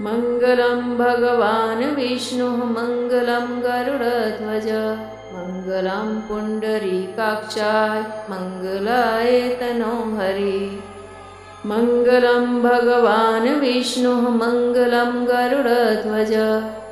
मङ्गलं भगवान् विष्णुः मङ्गलं गरुडध्वज मङ्गलं पुण्डरीकाक्षाय मङ्गलाय तनो हरि मङ्गलं भगवान् विष्णुः मङ्गलं गरुडध्वज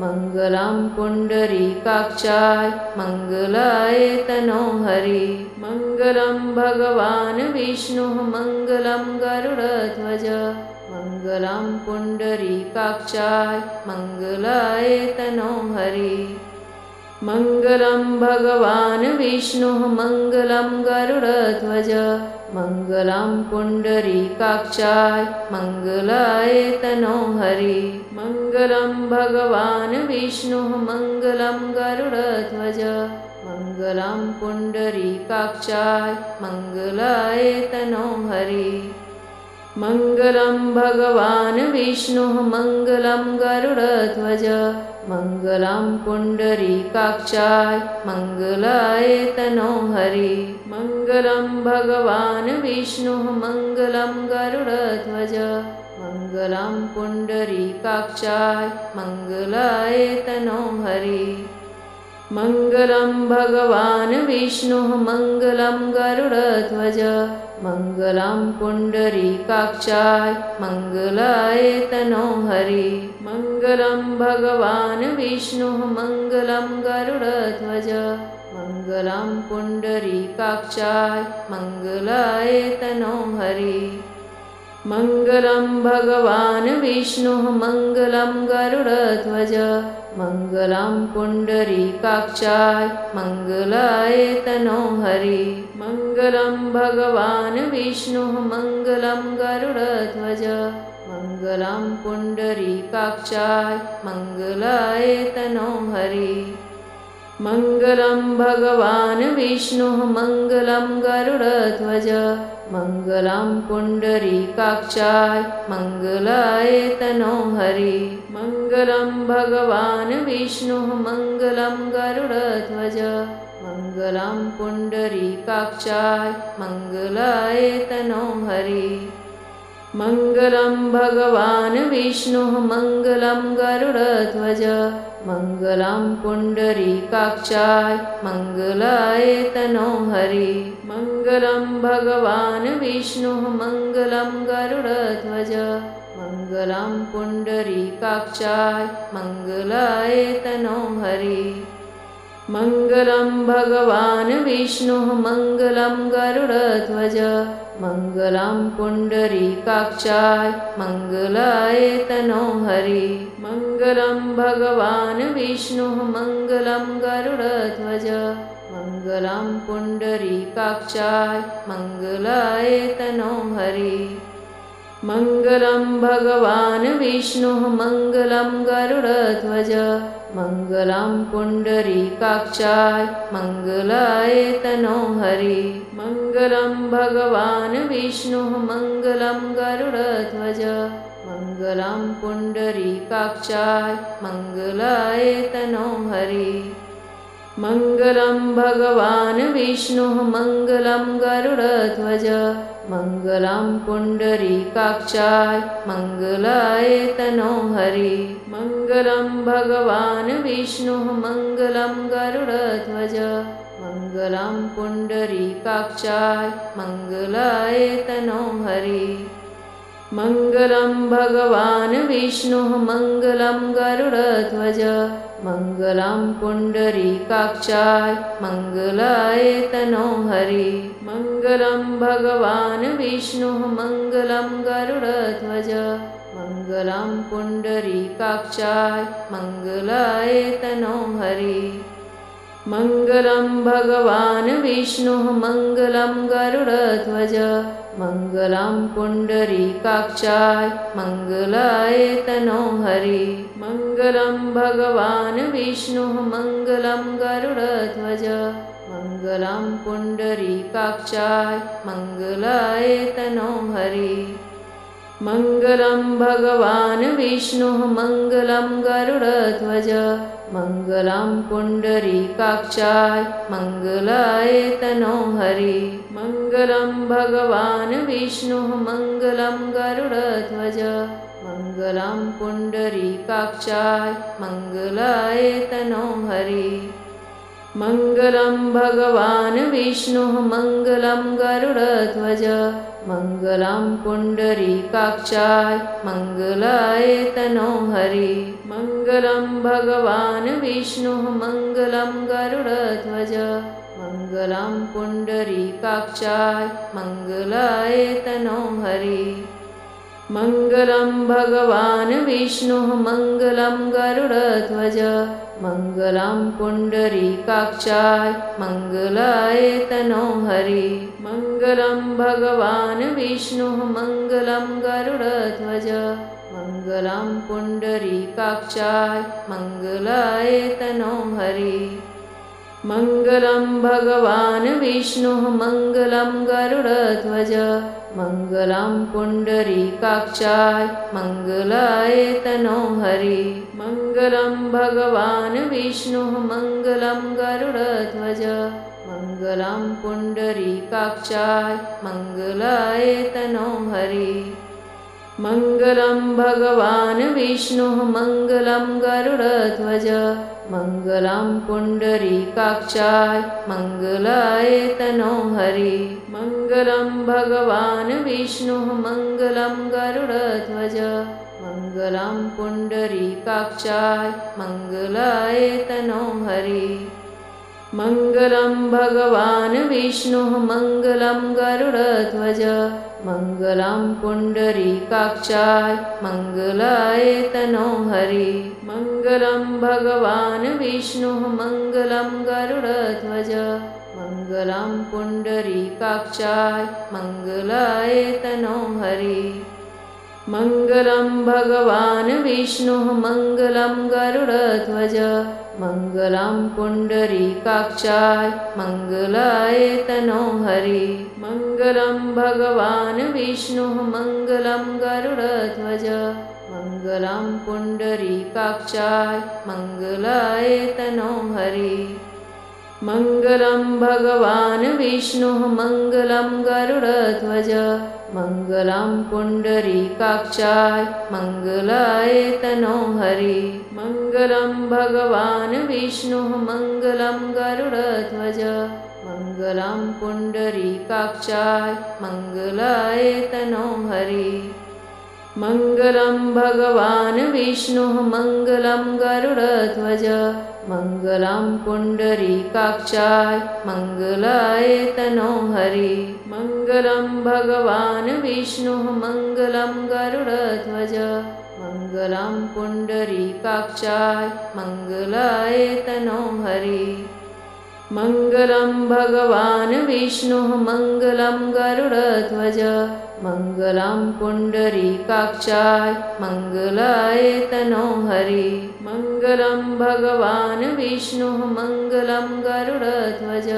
मङ्गलं पुण्डरीकाक्षाय मङ्गलाय तनो हरि मङ्गलं भगवान् विष्णुः मङ्गलं गरुडध्वज मङ्गलं पुण्डरीकाक्षाय मङ्गलाय तनो हरि मङ्गलं भगवान् विष्णुः मङ्गलं गरुडध्वज मङ्गलं पुण्डरीकाक्षाय मङ्गलाय तनो हरि मङ्गलं भगवान् विष्णुः मङ्गलं गरुडध्वज मङ्गलं पुण्डरीकाक्षाय मङ्गलाय तनो हरि मङ्गलं भगवान् विष्णुः मङ्गलं गरुडध्वज मङ्गलं पुण्डरीकाक्षाय मङ्गलाय तनो हरि मङ्गलं भगवान् विष्णुः मङ्गलं गरुडध्वज मङ्गलं पुण्डरीकाक्षाय मङ्गलाय तनो हरि मङ्गलं भगवान् विष्णुः मङ्गलं गरुडध्वज मङ्गलं पुण्डरीकाक्षाय मङ्गलाय तनो हरि मङ्गलं भगवान् विष्णुः मङ्गलं गरुडध्वज मङ्गलं पुण्डरीकाक्षाय मङ्गलाय तनो हरि मङ्गलं भगवान् विष्णुः मङ्गलं गरुडध्वज मङ्गलं पुण्डरीकाक्षाय मङ्गलाय तनो हरि मङ्गलं भगवान् विष्णुः मङ्गलं गरुडध्वज मङ्गलं पुण्डरीकाक्षाय मङ्गलाय तनो हरि मङ्गलं भगवान् विष्णुः मङ्गलं गरुडध्वज मङ्गलं पुण्डरीकाक्षाय मङ्गलाय तनो हरि मङ्गलं भगवान् विष्णुः मङ्गलं गरुडध्वज मङ्गलं पुण्डरीकाक्षाय मङ्गलाय तनो हरि मङ्गलं भगवान् विष्णुः मङ्गलं गरुडध्वज मङ्गलं पुण्डरीकाक्षाय मङ्गलाय तनो हरि मङ्गलं भगवान् विष्णुः मङ्गलं गरुडध्वज मङ्गलं पुण्डरीकाक्षाय मङ्गलाय तनो हरि मङ्गलं भगवान् विष्णुः मङ्गलं गरुडध्वज मङ्गलं पुण्डरीकाक्षाय मङ्गलाय तनो हरि मङ्गलं भगवान् विष्णुः मङ्गलं गरुडध्वज मङ्गलं पुण्डरीकाक्षाय मङ्गलाय तनो हरि मङ्गलं भगवान् विष्णुः मङ्गलं गरुडध्वज मङ्गलं पुण्डरीकाक्षाय मङ्गलाय तनो हरि मङ्गलं भगवान् विष्णुः मङ्गलं गरुडध्वज मङ्गलं पुण्डरीकाक्षाय मङ्गलाय तनो हरि मङ्गलं भगवान् विष्णुः मङ्गलं गरुडध्वज मङ्गलं पुण्डरीकाक्षाय मङ्गलाय तनो हरि मङ्गलं भगवान् विष्णुः मङ्गलं गरुडध्वज मङ्गलं पुण्डरीकाक्षाय मङ्गलाय तनो हरि मङ्गलं भगवान् विष्णुः मङ्गलं गरुडध्वज मङ्गलं पुण्डरीकाक्षाय मङ्गलाय तनो हरि मङ्गलं भगवान् विष्णुः मङ्गलं गरुडध्वज मङ्गलं पुण्डरीकाक्षाय मङ्गलाय तनो हरि मङ्गलं भगवान् विष्णुः मङ्गलं गरुडध्वज मङ्गलं पुण्डरीकाक्षाय मङ्गलाय तनो हरि मङ्गलं भगवान् विष्णुः मङ्गलं गरुडध्वज मङ्गलं पुण्डरीकाक्षाय मङ्गलाय तनो हरि मङ्गलं भगवान् विष्णुः मङ्गलं गरुडध्वज मङ्गलं पुण्डरीकाक्षाय मङ्गलाय तनो हरि मङ्गलं भगवान् विष्णुः मङ्गलं गरुडध्वज मङ्गलं पुण्डरीकाक्षाय मङ्गलाय तनो हरि मङ्गलं भगवान् विष्णुः मङ्गलं गरुडध्वज मङ्गलं पुण्डरीकाक्षाय मङ्गलाय तनो हरि मङ्गलं भगवान् विष्णुः मङ्गलं गरुडध्वज मङ्गलं पुण्डरीकाक्षाय मङ्गलाय तनो हरि मङ्गलं भगवान् विष्णुः मङ्गलं गरुडध्वज मङ्गलं पुण्डरीकाक्षाय मङ्गलाय तनो हरि मङ्गलं भगवान् विष्णुः मङ्गलं गरुडध्वज मङ्गलं पुण्डरीकाक्षाय मङ्गलाय तनो हरि मङ्गलं भगवान् विष्णुः मङ्गलं गरुडध्वज मङ्गलं पुण्डरीकाक्षाय मङ्गलाय तनो हरि मङ्गलं भगवान् विष्णुः मङ्गलं गरुडध्वज मङ्गलं पुण्डरीकाक्षाय मङ्गलाय तनो हरि मङ्गलं भगवान् विष्णुः मङ्गलं गरुडध्वज मङ्गलं पुण्डरीकाक्षाय मङ्गलाय तनो हरि मङ्गलं भगवान् विष्णुः मङ्गलं गरुडध्वज मङ्गलं पुण्डरीकाक्षाय मङ्गलाय तनो हरि मङ्गलं भगवान् विष्णुः मङ्गलं गरुडध्वज मङ्गलं पुण्डरीकाक्षाय मङ्गलाय तनो हरि मङ्गलं भगवान् विष्णुः मङ्गलं गरुडध्वज मङ्गलं पुण्डरीकाक्षाय मङ्गलाय तनो हरि मङ्गलं भगवान् विष्णुः मङ्गलं गरुडध्वज मङ्गलं पुण्डरीकाक्षाय मङ्गलाय तनो हरि मङ्गलं भगवान् विष्णुः मङ्गलं गरुडध्वज मङ्गलं पुण्डरीकाक्षाय मङ्गलाय तनो हरि मङ्गलं भगवान् विष्णुः मङ्गलं गरुडध्वज मङ्गलं पुण्डरीकाक्षाय मङ्गलाय तनो हरि मङ्गलं भगवान् विष्णुः मङ्गलं गरुडध्वज मङ्गलं पुण्डरीकाक्षाय मङ्गलाय तनो हरि मङ्गलं भगवान् विष्णुः मङ्गलं गरुडध्वज मङ्गलं पुण्डरीकाक्षाय मङ्गलाय तनो हरि मङ्गलं भगवान् विष्णुः मङ्गलं गरुडध्वज मङ्गलं पुण्डरीकाक्षाय मङ्गलाय तनो हरि मङ्गलं भगवान् विष्णुः मङ्गलं गरुडध्वज मङ्गलं पुण्डरीकाक्षाय मङ्गलाय तनो हरि मङ्गलं भगवान् विष्णुः मङ्गलं गरुडध्वज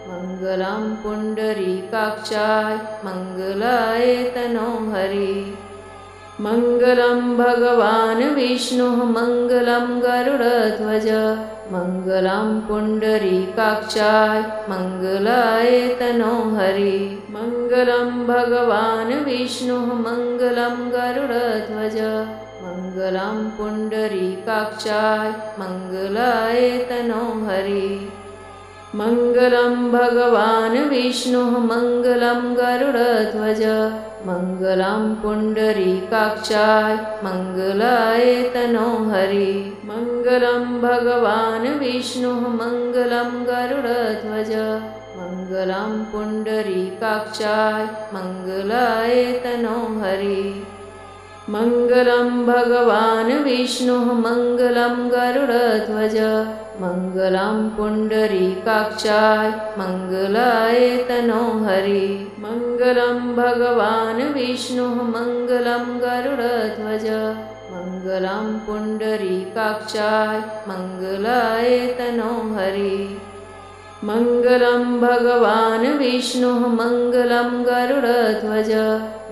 मङ्गलं पुण्डरीकाक्षाय मङ्गलाय तनो हरि मङ्गलं भगवान् विष्णुः मङ्गलं गरुडध्वज मङ्गलं पुण्डरीकाक्षाय मङ्गलाय तनो हरि मङ्गलं भगवान् विष्णुः मङ्गलं गरुडध्वज मङ्गलं पुण्डरीकाक्षाय मङ्गलाय तनो हरि मङ्गलं भगवान् विष्णुः मङ्गलं गरुडध्वज मङ्गलं पुण्डरीकाक्षाय मङ्गलाय तनो हरि मङ्गलं भगवान् विष्णुः मङ्गलं गरुडध्वज मङ्गलं पुण्डरीकाक्षाय मङ्गलाय तनो हरि मङ्गलं भगवान् विष्णुः मङ्गलं गरुडध्वज मङ्गलं पुण्डरीकाक्षाय मङ्गलाय तनो हरि मङ्गलं भगवान् विष्णुः मङ्गलं गरुडध्वज मङ्गलं पुण्डरीकाक्षाय मङ्गलाय तनो हरि मङ्गलं भगवान् विष्णुः मङ्गलं गरुडध्वज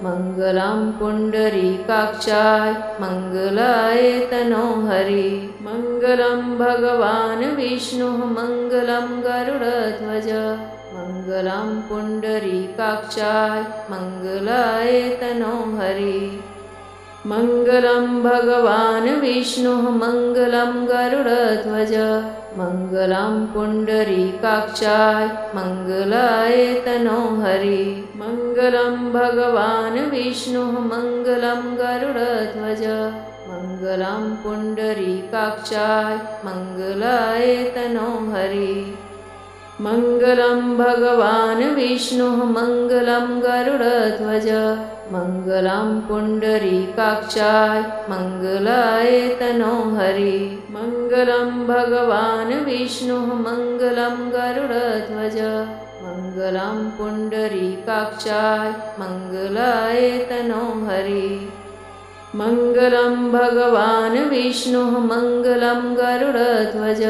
मङ्गलं पुण्डरीकाक्षाय मङ्गलाय तनोहरि मङ्गलं भगवान् विष्णुः मङ्गलं गरुडध्वज मङ्गलं पुण्डरीकाक्षाय मङ्गलाय तनोहरि मङ्गलं भगवान् विष्णुः मङ्गलं गरुडध्वज मङ्गलं पुण्डरीकाक्षाय मङ्गलाय तनोहरि मङ्गलं भगवान् विष्णुः मङ्गलं गरुडध्वज मङ्गलं पुण्डरीकाक्षाय मङ्गलाय तनोहरि मङ्गलं भगवान् विष्णुः मङ्गलं गरुडध्वज मङ्गलं पुण्डरीकाक्षाय मङ्गलाय तनोहरि मङ्गलं भगवान् विष्णुः मङ्गलं गरुडध्वज मङ्गलं पुण्डरीकाक्षाय मङ्गलाय तनोहरि मङ्गलं भगवान् विष्णुः मङ्गलं गरुडध्वज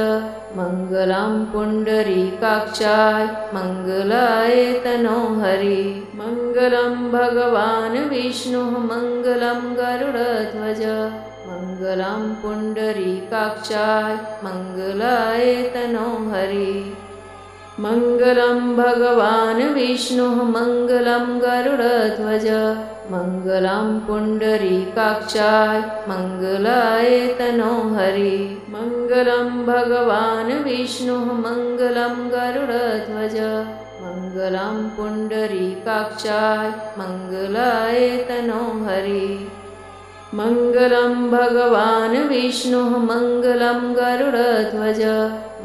मङ्गलं पुण्डरीकाक्षाय मङ्गलाय तनोहरि मङ्गलं भगवान् विष्णुः मङ्गलं गरुडध्वज मङ्गलं पुण्डरीकाक्षाय मङ्गलाय तनोहरि मङ्गलं भगवान् विष्णुः मङ्गलं गरुडध्वज मङ्गलं पुण्डरीकाक्षाय मङ्गलाय तनोहरि मङ्गलं भगवान् विष्णुः मङ्गलं गरुडध्वज मङ्गलं पुण्डरीकाक्षाय मङ्गलाय तनोहरि मङ्गलं भगवान् विष्णुः मङ्गलं गरुडध्वज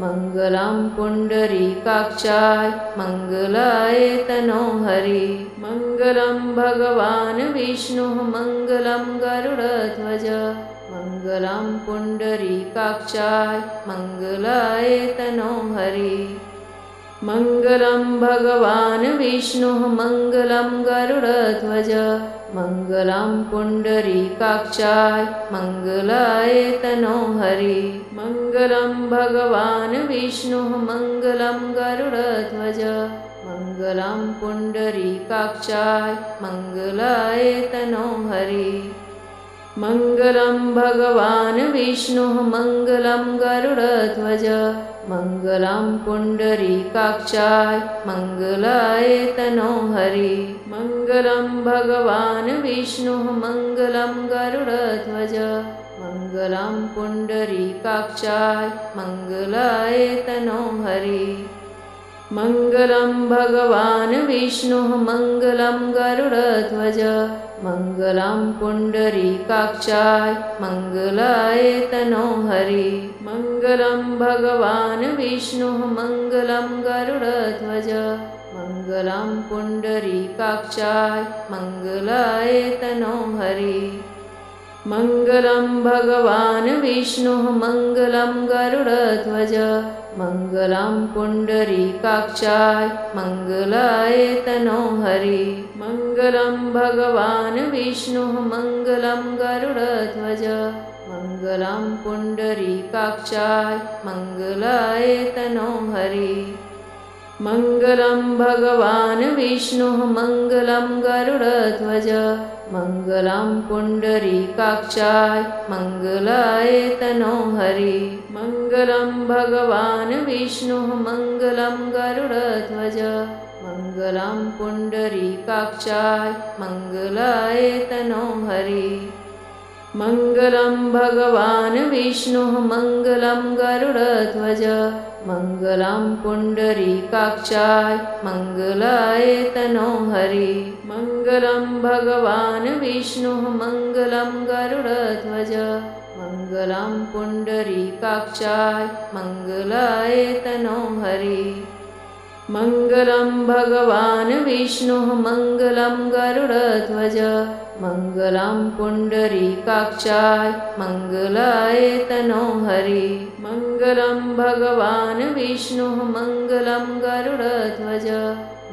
मङ्गलं पुण्डरीकाक्षाय मङ्गलाय तनोहरि मङ्गलं भगवान् विष्णुः मङ्गलं गरुडध्वज मङ्गलं पुण्डरीकाक्षाय मङ्गलाय तनोहरि मङ्गलं भगवान् विष्णुः मङ्गलं गरुडध्वज मङ्गलं पुण्डरीकाक्षाय मङ्गलाय तनोहरि मङ्गलं भगवान् विष्णुः मङ्गलं गरुडध्वज मङ्गलं पुण्डरीकाक्षाय मङ्गलाय तनोहरि मङ्गलं भगवान् विष्णुः मङ्गलं गरुडध्वज मङ्गलं पुण्डरीकाक्षाय मङ्गलाय तनोहरि मङ्गलं भगवान् विष्णुः मङ्गलं गरुडध्वज मङ्गलं पुण्डरीकाक्षाय मङ्गलाय तनोहरि मङ्गलं भगवान् विष्णुः मङ्गलं गरुडध्वज मङ्गलं पुण्डरीकाक्षाय मङ्गलाय तनोहरि मङ्गलं भगवान् विष्णुः मङ्गलं गरुडध्वज मङ्गलं पुण्डरीकाक्षाय मङ्गलाय तनोहरि मङ्गलं भगवान् विष्णुः मङ्गलं गरुडध्वज मङ्गलं पुण्डरीकाक्षाय मङ्गलाय तनोहरि मङ्गलं भगवान् विष्णुः मङ्गलं गरुडध्वज मङ्गलं पुण्डरीकाक्षाय मङ्गलाय तनोहरि मङ्गलं भगवान् विष्णुः मङ्गलं गरुडध्वज मङ्गलं पुण्डरीकाक्षाय मङ्गलाय तनोहरि मङ्गलं भगवान् विष्णुः मङ्गलं गरुडध्वज मङ्गलं पुण्डरीकाक्षाय मङ्गलाय तनोहरि मङ्गलं भगवान् विष्णुः मङ्गलं गरुडध्वज मङ्गलं पुण्डरीकाक्षाय मङ्गलाय तनोहरि मङ्गलं भगवान् विष्णुः मङ्गलं गरुडध्वज मङ्गलं पुण्डरीकाक्षाय मङ्गलाय तनोहरि मङ्गलं भगवान् विष्णुः मङ्गलं गरुडध्वज मङ्गलं पुण्डरीकाक्षाय मङ्गलाय तनोहरि मङ्गलं भगवान् विष्णुः मङ्गलं गरुडध्वज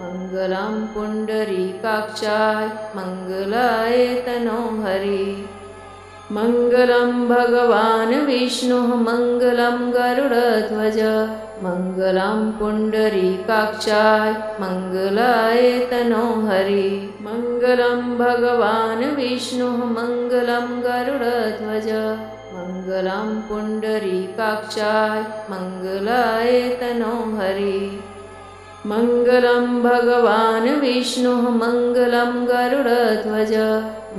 मङ्गलं पुण्डरीकाक्षाय मङ्गलाय तनोहरि मङ्गलं भगवान् विष्णुः मङ्गलं गरुडध्वज मङ्गलं पुण्डरीकाक्षाय मङ्गलाय तनोहरि मङ्गलं भगवान् विष्णुः मङ्गलं गरुडध्वज मङ्गलं पुण्डरीकाक्षाय मङ्गलाय तनोहरि मङ्गलं भगवान् विष्णुः मङ्गलं गरुडध्वज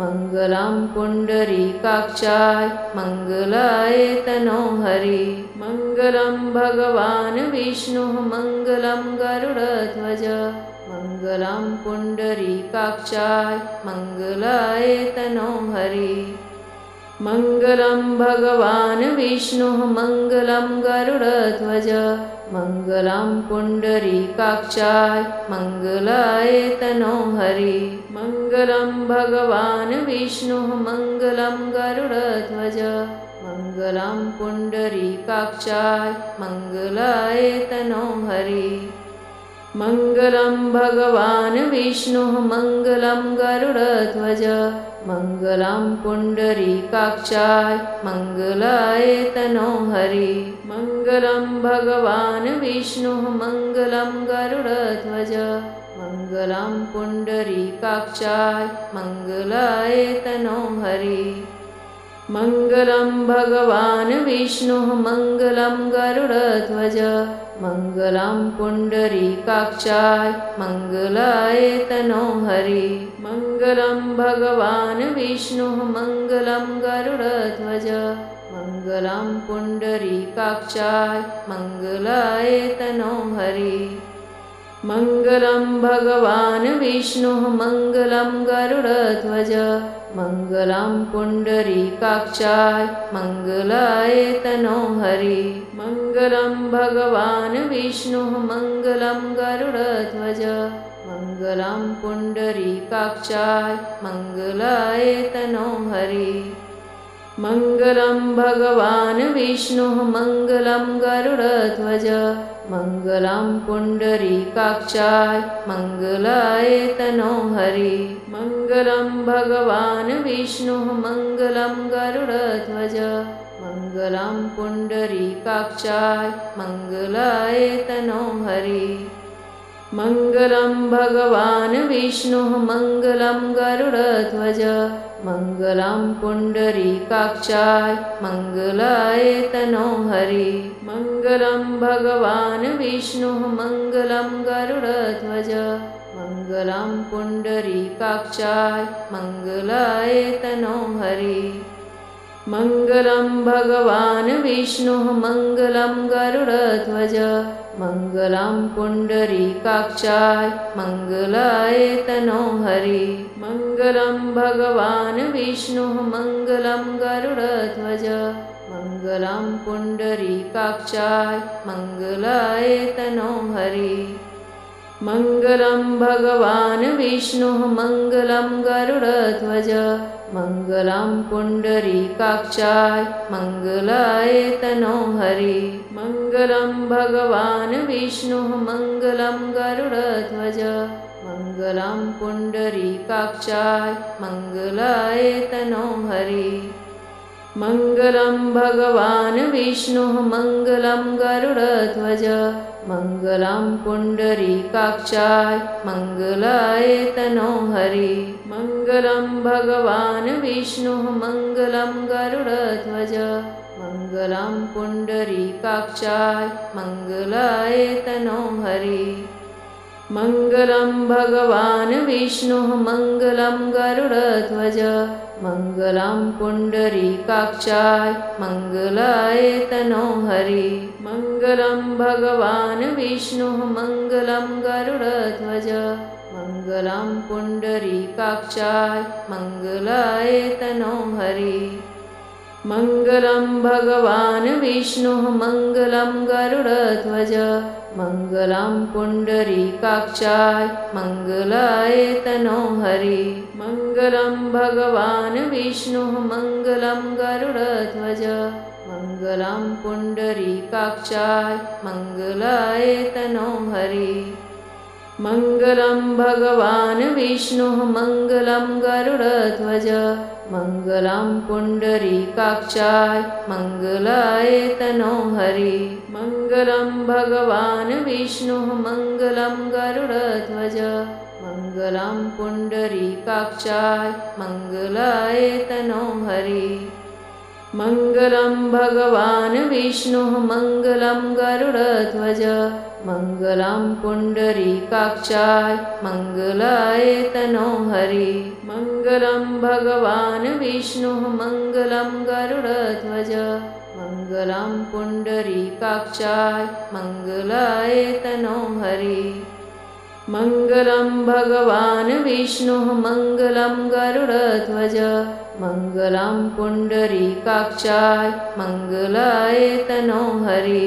मङ्गलं पुण्डरीकाक्षाय मङ्गलाय तनोहरि मङ्गलं भगवान् विष्णुः मङ्गलं गरुडध्वज मङ्गलं पुण्डरीकाक्षाय मङ्गलाय तनोहरि मङ्गलं भगवान् विष्णुः मङ्गलं गरुडध्वज मङ्गलं पुण्डरीकाक्षाय मङ्गलाय तनोहरि मङ्गलं भगवान् विष्णुः मङ्गलं गरुडध्वज मङ्गलं पुण्डरीकाक्षाय मङ्गलाय तनोहरि मङ्गलं भगवान् विष्णुः मङ्गलं गरुडध्वज मङ्गलं पुण्डरीकाक्षाय मङ्गलाय तनोहरि मङ्गलं भगवान् विष्णुः मङ्गलं गरुडध्वज मङ्गलं पुण्डरीकाक्षाय मङ्गलाय तनोहरि मङ्गलं भगवान् विष्णुः मङ्गलं गरुडध्वज मङ्गलं पुण्डरीकाक्षाय मङ्गलाय तनोहरि मङ्गलं भगवान् विष्णुः मङ्गलं गरुडध्वज मङ्गलं पुण्डरीकाक्षाय मङ्गलाय तनोहरि मङ्गलं भगवान् विष्णुः मङ्गलं गरुडध्वज मङ्गलं पुण्डरीकाक्षाय मङ्गलाय तनोहरि मङ्गलं भगवान् विष्णुः मङ्गलं गरुडध्वज मङ्गलं पुण्डरीकाक्षाय मङ्गलाय तनोहरि मङ्गलं भगवान् विष्णुः मङ्गलं गरुडध्वज मङ्गलं पुण्डरीकाक्षाय मङ्गलाय तनोहरि मङ्गलं भगवान् विष्णुः मङ्गलं गरुडध्वज मङ्गलं पुण्डरीकाक्षाय मङ्गलाय तनोहरि मङ्गलं भगवान् विष्णुः मङ्गलं गरुडध्वज मङ्गलं पुण्डरीकाक्षाय मङ्गलाय तनोहरि मङ्गलं भगवान् विष्णुः मङ्गलं गरुडध्वज मङ्गलं पुण्डरीकाक्षाय मङ्गलाय तनोहरि मङ्गलं भगवान् विष्णुः मङ्गलं गरुडध्वज मङ्गलं पुण्डरीकाक्षाय मङ्गलाय तनोहरि मङ्गलं भगवान् विष्णुः मङ्गलं गरुडध्वज मङ्गलं पुण्डरीकाक्षाय मङ्गलाय तनोहरि मङ्गलं भगवान् विष्णुः मङ्गलं गरुडध्वज मङ्गलं पुण्डरीकाक्षाय मङ्गलाय तनोहरि मङ्गलं भगवान् विष्णुः मङ्गलं गरुडध्वज मङ्गलं पुण्डरीकाक्षाय मङ्गलाय तनोहरि मङ्गलं भगवान् विष्णुः मङ्गलं गरुडध्वज मङ्गलं पुण्डरीकाक्षाय मङ्गलाय तनोहरि मङ्गलं भगवान् विष्णुः मङ्गलं गरुडध्वज मङ्गलं पुण्डरीकाक्षाय मङ्गलाय तनोहरि मङ्गलं भगवान् विष्णुः मङ्गलं गरुडध्वज मङ्गलं पुण्डरीकाक्षाय मङ्गलाय तनोहरि मङ्गलं भगवान् विष्णुः मङ्गलं गरुडध्वज मङ्गलं पुण्डरीकाक्षाय मङ्गलाय तनोहरि मङ्गलं भगवान् विष्णुः मङ्गलं गरुडध्वज मङ्गलं पुण्डरीकाक्षाय मङ्गलाय तनोहरि मङ्गलं भगवान् विष्णुः मङ्गलं गरुडध्वज मङ्गलं पुण्डरीकाक्षाय मङ्गलाय तनोहरि मङ्गलं भगवान् विष्णुः मङ्गलं गरुडध्वज मङ्गलं पुण्डरीकाक्षाय मङ्गलाय तनोहरि मङ्गलं भगवान् विष्णुः मङ्गलं गरुडध्वज मङ्गलं पुण्डरीकाक्षाय मङ्गलाय तनोहरि मङ्गलं भगवान् विष्णुः मङ्गलं गरुडध्वज मङ्गलं पुण्डरीकाक्षाय मङ्गलाय तनोहरि मङ्गलं भगवान् विष्णुः मङ्गलं गरुडध्वज मङ्गलं पुण्डरीकाक्षाय मङ्गलाय तनोहरि मङ्गलं भगवान् विष्णुः मङ्गलं गरुडध्वज मङ्गलं पुण्डरीकाक्षाय मङ्गलाय तनोहरि।